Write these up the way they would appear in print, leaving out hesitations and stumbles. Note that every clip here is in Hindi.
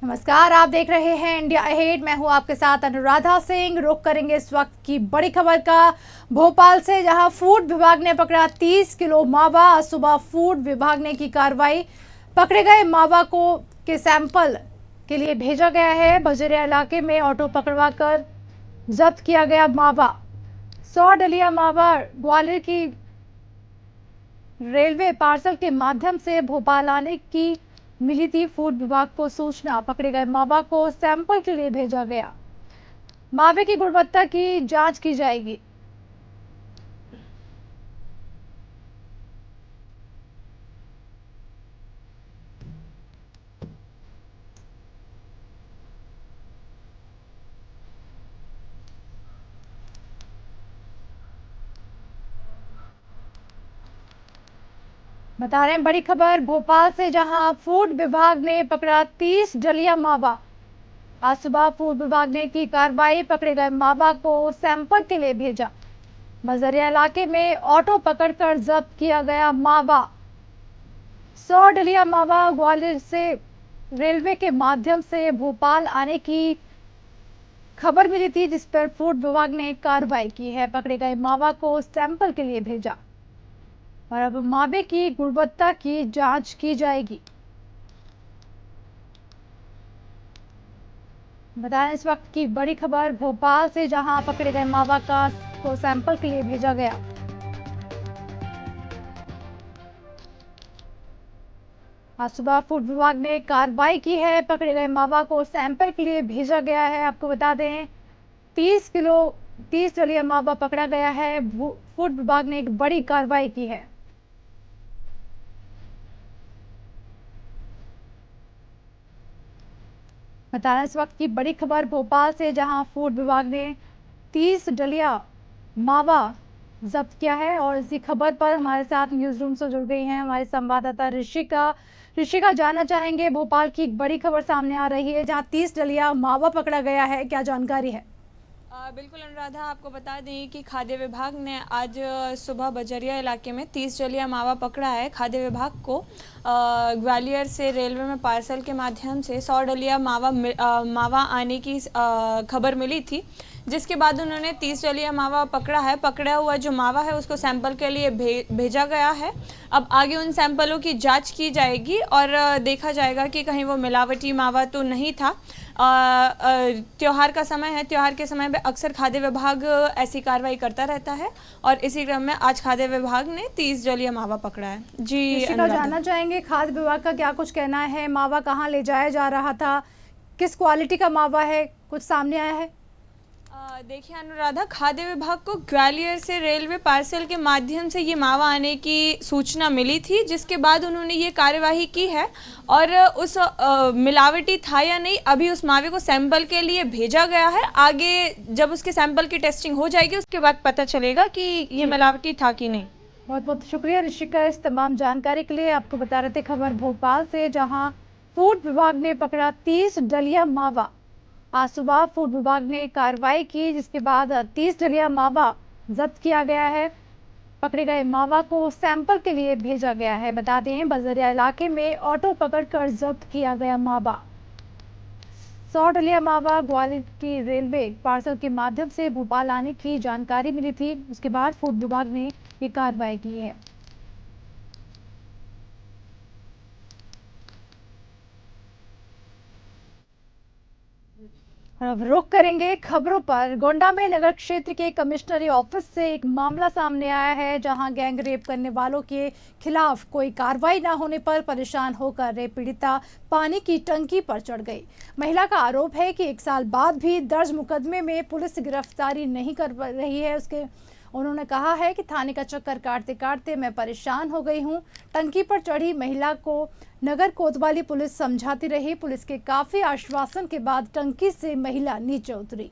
नमस्कार, आप देख रहे हैं इंडिया अहेड। मैं हूं आपके साथ अनुराधा सिंह। रुख करेंगे इस वक्त की बड़ी खबर का भोपाल से, जहां फूड विभाग ने पकड़ा 30 किलो मावा। आज सुबह फूड विभाग ने की कार्रवाई। पकड़े गए मावा को के सैंपल के लिए भेजा गया है। बजरिया इलाके में ऑटो पकड़वा कर जब्त किया गया मावा। 100 डलिया मावा ग्वालियर की रेलवे पार्सल के माध्यम से भोपाल आने की मिली थी। फूड विभाग को सूचना। पकड़े गए मावा को सैंपल के लिए भेजा गया। मावे की गुणवत्ता की जांच की जाएगी। बता रहे हैं बड़ी खबर भोपाल से, जहां फूड विभाग ने पकड़ा 30 डलिया मावा। आज सुबह फूड विभाग ने की कार्रवाई। पकड़े गए मावा को सैंपल के लिए भेजा। बजरिया इलाके में ऑटो पकड़कर जब्त किया गया मावा। 100 डलिया मावा ग्वालियर से रेलवे के माध्यम से भोपाल आने की खबर मिली थी, जिस पर फूड विभाग ने कार्रवाई की है। पकड़े गए मावा को सैंपल के लिए भेजा और अब मावे की गुणवत्ता की जांच की जाएगी। बताएं इस वक्त की बड़ी खबर भोपाल से, जहां पकड़े गए मावा को सैंपल के लिए भेजा गया। आज सुबह फूड विभाग ने कार्रवाई की है। पकड़े गए मावा को सैंपल के लिए भेजा गया है। आपको बता दें 30 डलिया मावा पकड़ा गया है। फूड विभाग ने एक बड़ी कार्रवाई की है। बताना इस वक्त की बड़ी खबर भोपाल से, जहां फूड विभाग ने 30 डलिया मावा जब्त किया है। और इसी खबर पर हमारे साथ न्यूज रूम से जुड़ गई हैं हमारे संवाददाता ऋषिका। जानना चाहेंगे, भोपाल की एक बड़ी खबर सामने आ रही है जहां 30 डलिया मावा पकड़ा गया है, क्या जानकारी है? बिल्कुल अनुराधा, आपको बता दें कि खाद्य विभाग ने आज सुबह बजरिया इलाके में 30 डलिया मावा पकड़ा है। खाद्य विभाग को ग्वालियर से रेलवे में पार्सल के माध्यम से 100 डलिया मावा आने की खबर मिली थी, जिसके बाद उन्होंने 30 डलिया मावा पकड़ा है। पकड़ा हुआ जो मावा है उसको सैंपल के लिए भेजा गया है। अब आगे उन सैंपलों की जांच की जाएगी और देखा जाएगा कि कहीं वो मिलावटी मावा तो नहीं था। त्योहार का समय है, त्योहार के समय में अक्सर खाद्य विभाग ऐसी कार्रवाई करता रहता है और इसी क्रम में आज खाद्य विभाग ने 30 डलिया मावा पकड़ा है। जी जानना चाहेंगे खाद्य विभाग का क्या कुछ कहना है? मावा कहाँ ले जाया जा रहा था, किस क्वालिटी का मावा है, कुछ सामने आया है? देखिए अनुराधा, खाद्य विभाग को ग्वालियर से रेलवे पार्सल के माध्यम से ये मावा आने की सूचना मिली थी, जिसके बाद उन्होंने ये कार्यवाही की है। और उस मिलावटी था या नहीं, अभी उस मावे को सैंपल के लिए भेजा गया है। आगे जब उसके सैंपल की टेस्टिंग हो जाएगी उसके बाद पता चलेगा कि ये मिलावटी था कि नहीं। बहुत बहुत शुक्रिया ऋषिका इस तमाम जानकारी के लिए। आपको बता रहे थे खबर भोपाल से, जहां फूड विभाग ने पकड़ा 30 डलिया मावा। आज सुबह फूड विभाग ने कार्रवाई की, जिसके बाद 30 डलिया मावा जब्त किया गया है। पकड़े गए मावा को सैंपल के लिए भेजा गया है। बता दें बजरिया इलाके में ऑटो पकड़कर जब्त किया गया मावा। 100 डलिया मावा ग्वालियर की रेलवे पार्सल के माध्यम से भोपाल आने की जानकारी मिली थी। उसके बाद फूड विभाग ने ये कार्रवाई की है। अब रुख करेंगे खबरों पर। गोंडा में नगर क्षेत्र के कमिश्नरी ऑफिस से एक मामला सामने आया है, जहां गैंग रेप करने वालों के खिलाफ कोई कार्रवाई न होने पर परेशान होकर रेप पीड़िता पानी की टंकी पर चढ़ गई। महिला का आरोप है कि 1 साल बाद भी दर्ज मुकदमे में पुलिस गिरफ्तारी नहीं कर रही है। उन्होंने कहा है कि थाने का चक्कर काटते काटते मैं परेशान हो गई हूं। टंकी पर चढ़ी महिला को नगर कोतवाली पुलिस समझाती रही। पुलिस के काफी आश्वासन के बाद टंकी से महिला नीचे उतरी।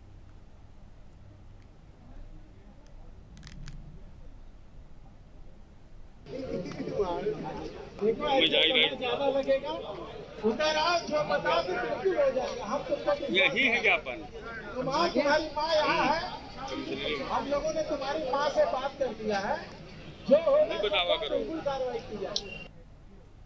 यही है ज्ञापन। तुम्हारी माँ यहाँ है, हम लोगों ने तुम्हारी माँ से बात कर दिया है, जो होगा बिल्कुल कार्रवाई की जाएगी।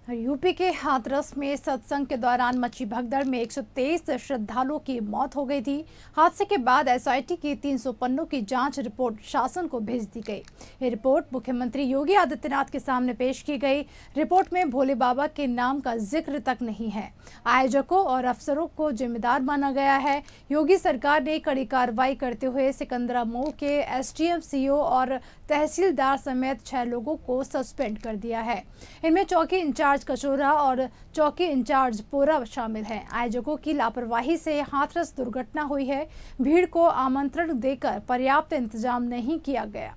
यूपी के हाथरस में सत्संग के दौरान मची भगदड़ में 123 श्रद्धालुओं की मौत हो गई थी। हादसे के बाद एसआईटी की 300 पन्नों की जांच रिपोर्ट शासन को भेज दी गई। ये रिपोर्ट मुख्यमंत्री योगी आदित्यनाथ के सामने पेश की गई। रिपोर्ट में भोले बाबा के नाम का जिक्र तक नहीं है। आयोजकों और अफसरों को जिम्मेदार माना गया है। योगी सरकार ने कड़ी कार्रवाई करते हुए सिकंदरा मोड़ के एसडीएम, सीओ और तहसीलदार समेत 6 लोगों को सस्पेंड कर दिया है। इनमें चौकी इंचार्ज कचोरा और चौकी इंचार्ज पोरा शामिल हैं। आयोजकों की लापरवाही से हाथरस दुर्घटना हुई है। भीड़ को आमंत्रण देकर पर्याप्त इंतजाम नहीं किया गया।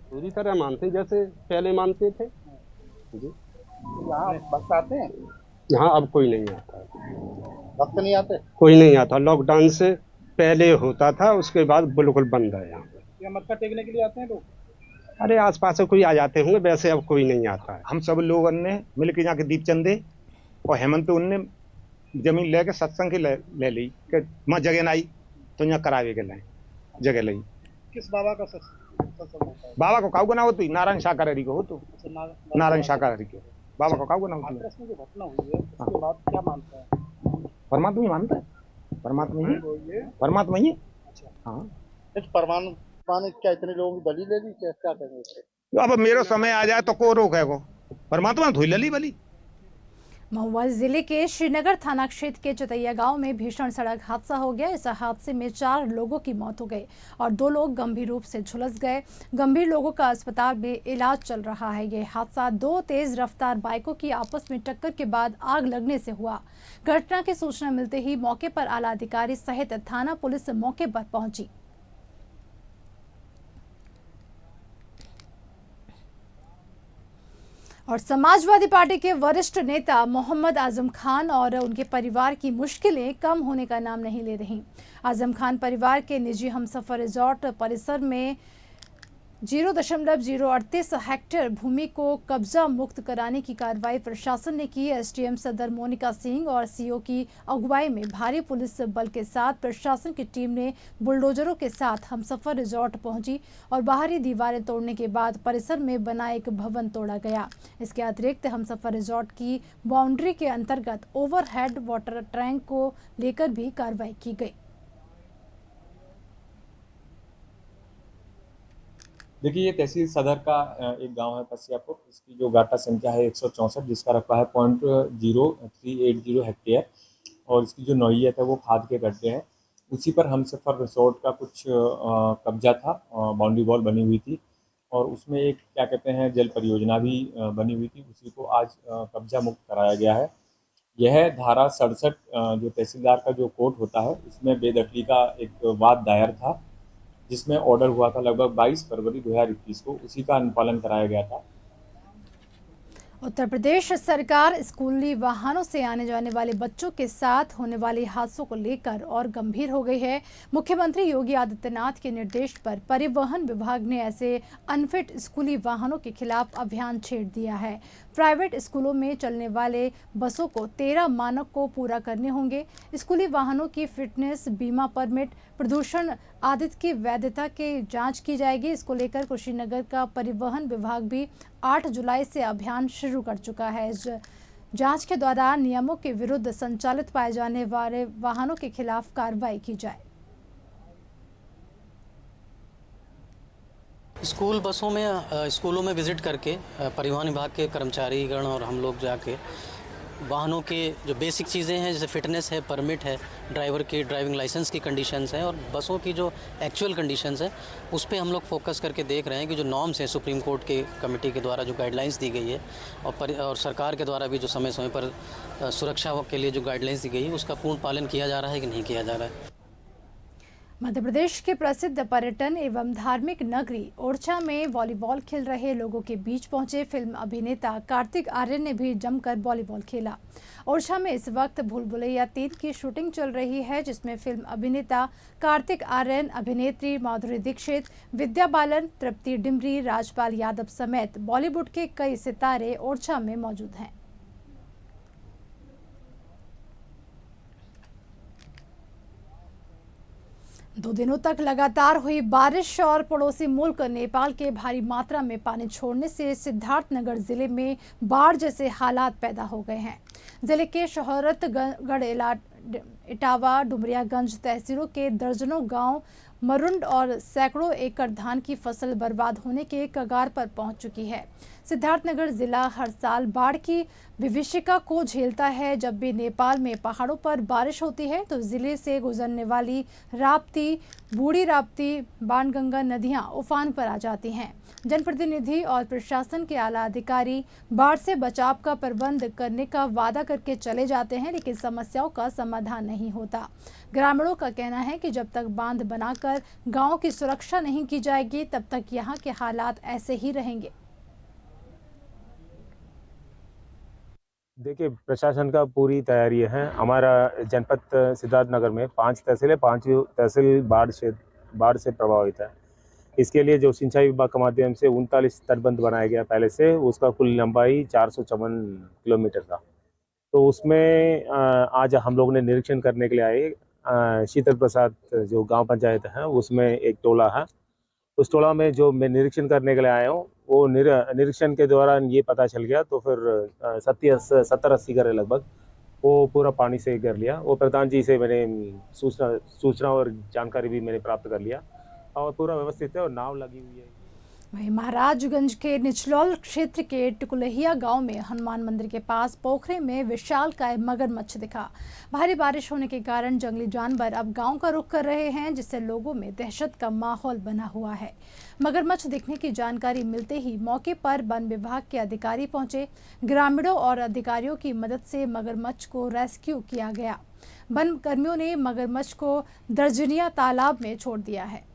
पूरी तरह मानते जैसे पहले मानते थे जी। यहाँ भक्त आते हैं? यहाँ अब कोई नहीं आता, भक्त नहीं आते? कोई नहीं आता। लॉकडाउन से पहले होता था, उसके बाद बिल्कुल बंद है। यहाँ क्या मत्था टेकने के लिए आते हैं लोग? अरे आसपास से कोई आ जाते होंगे, वैसे अब कोई नहीं आता है। हम सब लोगों ने मिलकर यहाँ के दीप चंदे और हेमंत उनने जमीन लेके सत्संग की ले ली कि माँ जगह नहीं तो यहाँ करावे के लाए जगह ली। किस बाबा का सत्संग होता है? बाबा को काऊ गुना होती, नारायण शाकाहारी को हो तो नारायण शाकाहारी के बाबा को काऊ गुना होती है। हाथरस में जो घटना हुई है उसके बाद क्या मानते हैं? परमात्मा ही मानता है, परमात्मा ही, परमात्मा ही। हाँ, परमात्मा ने क्या इतने लोगों की बलि ले ली? क्या करेंगे? अब मेरा समय आ जाए तो को रोक है को? परमात्मा धोई ले ली बलि। महुआ जिले के श्रीनगर थाना क्षेत्र के चतैया गांव में भीषण सड़क हादसा हो गया। इस हादसे में 4 लोगों की मौत हो गई और 2 लोग गंभीर रूप से झुलस गए। गंभीर लोगों का अस्पताल में इलाज चल रहा है। यह हादसा 2 तेज रफ्तार बाइकों की आपस में टक्कर के बाद आग लगने से हुआ। घटना की सूचना मिलते ही मौके पर आला अधिकारी सहित थाना पुलिस मौके पर पहुंची। और समाजवादी पार्टी के वरिष्ठ नेता मोहम्मद आजम खान और उनके परिवार की मुश्किलें कम होने का नाम नहीं ले रही। आजम खान परिवार के निजी हमसफर रिजॉर्ट परिसर में 0.038 हेक्टेयर भूमि को कब्जा मुक्त कराने की कार्रवाई प्रशासन ने की। एसडीएम सदर मोनिका सिंह और सीओ की अगुवाई में भारी पुलिस बल के साथ प्रशासन की टीम ने बुलडोजरों के साथ हमसफर रिजॉर्ट पहुंची और बाहरी दीवारें तोड़ने के बाद परिसर में बना एक भवन तोड़ा गया। इसके अतिरिक्त हमसफर रिजॉर्ट की बाउंड्री के अंतर्गत ओवरहेड वाटर टैंक को लेकर भी कार्रवाई की गई। देखिए, ये तहसील सदर का एक गांव है पसियापुर। इसकी जो गाटा संख्या है 164, जिसका रकबा है 0.0380 हेक्टेयर और इसकी जो नौइयत है वो खाद के गड्ढे हैं। उसी पर हमसफर रिसोर्ट का कुछ कब्जा था, बाउंड्री वॉल बनी हुई थी और उसमें एक क्या कहते हैं जल परियोजना भी बनी हुई थी। उसी को आज कब्जा मुक्त कराया गया है। यह धारा 67 जो तहसीलदार का जो कोर्ट होता है उसमें बेदखली का एक वाद दायर था, जिसमें ऑर्डर हुआ था लगभग 22 फरवरी 2021 को। उसी का अनुपालन कराया गया था। उत्तर प्रदेश सरकार स्कूली वाहनों से आने जाने वाले बच्चों के साथ होने वाले हादसों को लेकर और गंभीर हो गई है। मुख्यमंत्री योगी आदित्यनाथ के निर्देश पर परिवहन विभाग ने ऐसे अनफिट स्कूली वाहनों के खिलाफ अभियान छेड़ दिया है। प्राइवेट स्कूलों में चलने वाले बसों को 13 मानक को पूरा करने होंगे। स्कूली वाहनों की फिटनेस, बीमा परमिट, प्रदूषण आदि की वैधता की जांच की जाएगी। इसको लेकर कुशीनगर का परिवहन विभाग भी 8 जुलाई से अभियान शुरू कर चुका है। इस जांच के दौरान नियमों के विरुद्ध संचालित पाए जाने वाले वाहनों के खिलाफ कार्रवाई की जाए। स्कूल बसों में स्कूलों में विज़िट करके परिवहन विभाग के कर्मचारीगण और हम लोग जाके वाहनों के जो बेसिक चीज़ें हैं जैसे फिटनेस है, परमिट है, ड्राइवर की ड्राइविंग लाइसेंस की कंडीशंस हैं और बसों की जो एक्चुअल कंडीशंस हैं उस पे हम लोग फोकस करके देख रहे हैं कि जो नॉर्म्स हैं सुप्रीम कोर्ट के कमेटी के द्वारा जो गाइडलाइंस दी गई है और सरकार के द्वारा भी जो समय समय पर सुरक्षा के लिए जो गाइडलाइंस दी गई है उसका पूर्ण पालन किया जा रहा है कि नहीं किया जा रहा है। मध्य प्रदेश के प्रसिद्ध पर्यटन एवं धार्मिक नगरी ओरछा में वॉलीबॉल खेल रहे लोगों के बीच पहुंचे फिल्म अभिनेता कार्तिक आर्यन ने भी जमकर वॉलीबॉल खेला। ओरछा में इस वक्त भूल भुलैया 3 की शूटिंग चल रही है, जिसमें फिल्म अभिनेता कार्तिक आर्यन, अभिनेत्री माधुरी दीक्षित, विद्या बालन, तृप्ति डिमरी, राजपाल यादव समेत बॉलीवुड के कई सितारे ओरछा में मौजूद हैं। 2 दिनों तक लगातार हुई बारिश और पड़ोसी मुल्क नेपाल के भारी मात्रा में पानी छोड़ने से सिद्धार्थनगर जिले में बाढ़ जैसे हालात पैदा हो गए हैं। जिले के शोहरतगढ़ इटावा डुमरियागंज तहसीलों के दर्जनों गांव मरुंड और सैकड़ों एकड़ धान की फसल बर्बाद होने के कगार पर पहुंच चुकी है। सिद्धार्थनगर जिला हर साल बाढ़ की विभीषिका को झेलता है। जब भी नेपाल में पहाड़ों पर बारिश होती है तो जिले से गुजरने वाली राप्ती, बूढ़ी राप्ती, बाणगंगा नदियां उफान पर आ जाती हैं। जनप्रतिनिधि और प्रशासन के आला अधिकारी बाढ़ से बचाव का प्रबंध करने का वादा करके चले जाते हैं, लेकिन समस्याओं का समाधान नहीं होता। ग्रामीणों का कहना है कि जब तक बांध बनाकर गांव की सुरक्षा नहीं की जाएगी तब तक यहां के हालात ऐसे ही रहेंगे। देखिए, प्रशासन का पूरी तैयारी है। हमारा जनपद सिद्धार्थनगर में 5 तहसील है, 5 तहसील बाढ़ से प्रभावित है। इसके लिए जो सिंचाई विभाग के माध्यम से 39 तटबंध बनाया गया पहले से, उसका कुल लंबाई 454 किलोमीटर था। तो उसमें आज हम लोग ने निरीक्षण करने के लिए आए। शीतल प्रसाद जो गांव पंचायत है उसमें एक टोला है, उस टोला में जो मैं निरीक्षण करने के लिए आया हूँ वो निरीक्षण के दौरान ये पता चल गया। तो फिर 70-80 घर लगभग वो पूरा पानी से घेर लिया। वो प्रधान जी से मैंने सूचना और जानकारी भी मैंने प्राप्त कर लिया और पूरा व्यवस्थित है और नाव लगी हुई है। वहीं महाराजगंज के निचलौल क्षेत्र के टुकुलहिया गांव में हनुमान मंदिर के पास पोखरे में विशालकाय मगरमच्छ दिखा। भारी बारिश होने के कारण जंगली जानवर अब गांव का रुख कर रहे हैं, जिससे लोगों में दहशत का माहौल बना हुआ है। मगरमच्छ दिखने की जानकारी मिलते ही मौके पर वन विभाग के अधिकारी पहुंचे। ग्रामीणों और अधिकारियों की मदद से मगरमच्छ को रेस्क्यू किया गया। वन कर्मियों ने मगरमच्छ को दर्जनिया तालाब में छोड़ दिया है।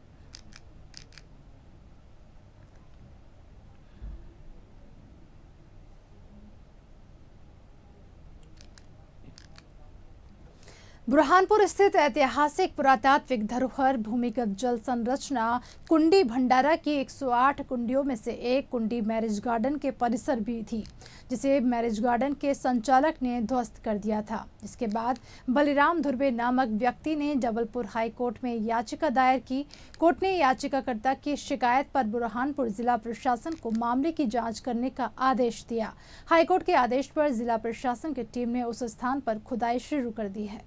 बुरहानपुर स्थित ऐतिहासिक पुरातात्विक धरोहर भूमिगत जल संरचना कुंडी भंडारा की 108 कुंडियों में से एक कुंडी मैरिज गार्डन के परिसर भी थी, जिसे मैरिज गार्डन के संचालक ने ध्वस्त कर दिया था। इसके बाद बलिराम धुर्वे नामक व्यक्ति ने जबलपुर हाई कोर्ट में याचिका दायर की। कोर्ट ने याचिकाकर्ता की शिकायत पर बुरहानपुर जिला प्रशासन को मामले की जांच करने का आदेश दिया। हाईकोर्ट के आदेश पर जिला प्रशासन की टीम ने उस स्थान पर खुदाई शुरू कर दी है।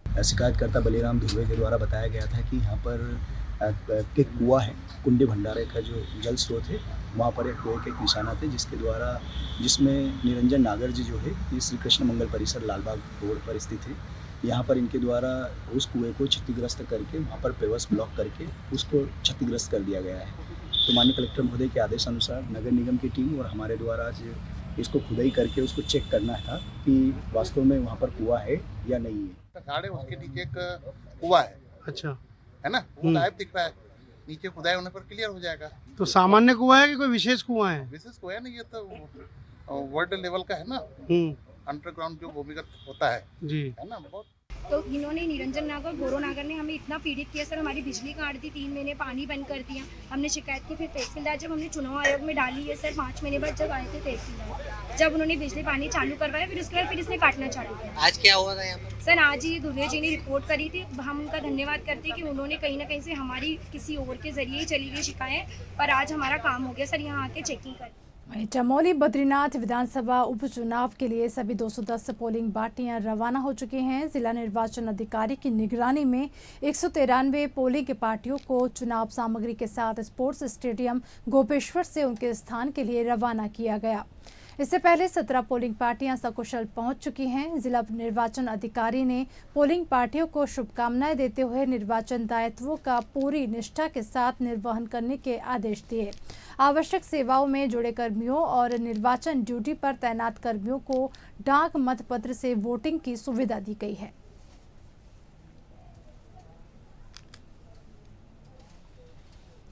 शिकायतकर्ता बलिराम धुर्वे के द्वारा बताया गया था कि यहाँ पर एक कुआं है, कुंडी भंडारे का जो जल स्रोत है, वहाँ पर एक कुएं के एक निशाना थे जिसमें निरंजन नागर जी जो है ये श्री कृष्ण मंगल परिसर लालबाग रोड पर स्थित है। यहाँ पर इनके द्वारा उस कुएं को क्षतिग्रस्त करके वहाँ पर पेवर्स ब्लॉक करके उसको क्षतिग्रस्त कर दिया गया है। तो माननीय कलेक्टर महोदय के आदेश अनुसार नगर निगम की टीम और हमारे द्वारा इसको खुदाई करके उसको चेक करना था कि वास्तव में वहाँ पर कुआं है या नहीं है। साढ़े उसके नीचे एक कुआं है। अच्छा, है ना, वो गायब दिख रहा है। नीचे खुदाई होने पर क्लियर हो जाएगा। तो सामान्य कुआं है कि कोई विशेष कुआं है? विशेष कुआं नहीं, ये तो वर्ल्ड लेवल का है ना, अंडरग्राउंड जो भूमिगत होता है जी, है ना। बहुत तो इन्होंने निरंजन नागर, गौरव नागर ने हमें इतना पीड़ित किया सर। हमारी बिजली काट दी, 3 महीने पानी बंद कर दिया। हमने शिकायत की, फिर तहसीलदार जब हमने चुनाव आयोग में डाली है सर, 5 महीने बाद जब आए थे तहसीलदार, जब उन्होंने बिजली पानी चालू करवाया, फिर उसके बाद फिर इसने काटना चालू किया। आज क्या हुआ था यहाँ पर? सर आज ही धुर्वे जी ने रिपोर्ट करी थी। हम उनका धन्यवाद करते हैं कि उन्होंने कहीं ना कहीं से हमारी किसी और के जरिए ही चली गई शिकायत, पर आज हमारा काम हो गया सर, यहाँ आके चेकिंग कर। वहीं चमोली बद्रीनाथ विधानसभा उपचुनाव के लिए सभी 210 पोलिंग पार्टियां रवाना हो चुकी हैं। जिला निर्वाचन अधिकारी की निगरानी में 193 पोलिंग पार्टियों को चुनाव सामग्री के साथ स्पोर्ट्स स्टेडियम गोपेश्वर से उनके स्थान के लिए रवाना किया गया। इससे पहले 17 पोलिंग पार्टियां सकुशल पहुंच चुकी हैं। जिला निर्वाचन अधिकारी ने पोलिंग पार्टियों को शुभकामनाएं देते हुए निर्वाचन दायित्वों का पूरी निष्ठा के साथ निर्वहन करने के आदेश दिए। आवश्यक सेवाओं में जुड़े कर्मियों और निर्वाचन ड्यूटी पर तैनात कर्मियों को डाक मतपत्र से वोटिंग की सुविधा दी गई है।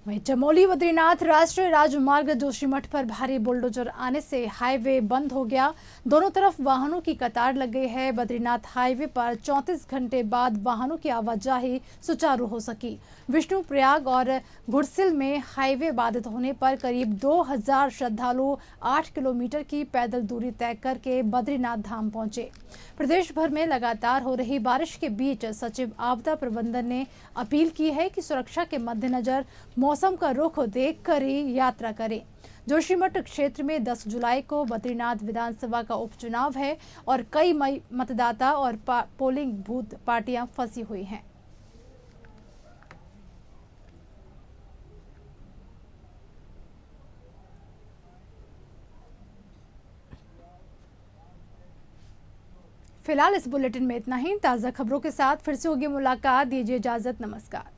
वहीं चमोली बद्रीनाथ राष्ट्रीय राजमार्ग जोशीमठ पर भारी बुलडोजर आने से हाईवे बंद हो गया। दोनों तरफ वाहनों की कतार लग गई है। बद्रीनाथ हाईवे पर 34 घंटे बाद वाहनों की आवाजाही सुचारू हो सकी। विष्णुप्रयाग और घुड़सिल में हाईवे बाधित होने पर करीब 2000 श्रद्धालु 8 किलोमीटर की पैदल दूरी तय करके बद्रीनाथ धाम पहुंचे। प्रदेश भर में लगातार हो रही बारिश के बीच सचिव आपदा प्रबंधन ने अपील की है कि सुरक्षा के मद्देनजर मौसम का रुख देखकर ही यात्रा करें। जोशीमठ क्षेत्र में 10 जुलाई को बद्रीनाथ विधानसभा का उपचुनाव है और कई मतदाता और पोलिंग बूथ पार्टियां फंसी हुई हैं। फिलहाल इस बुलेटिन में इतना ही। ताज़ा खबरों के साथ फिर से होगी मुलाकात। दीजिए इजाजत। नमस्कार।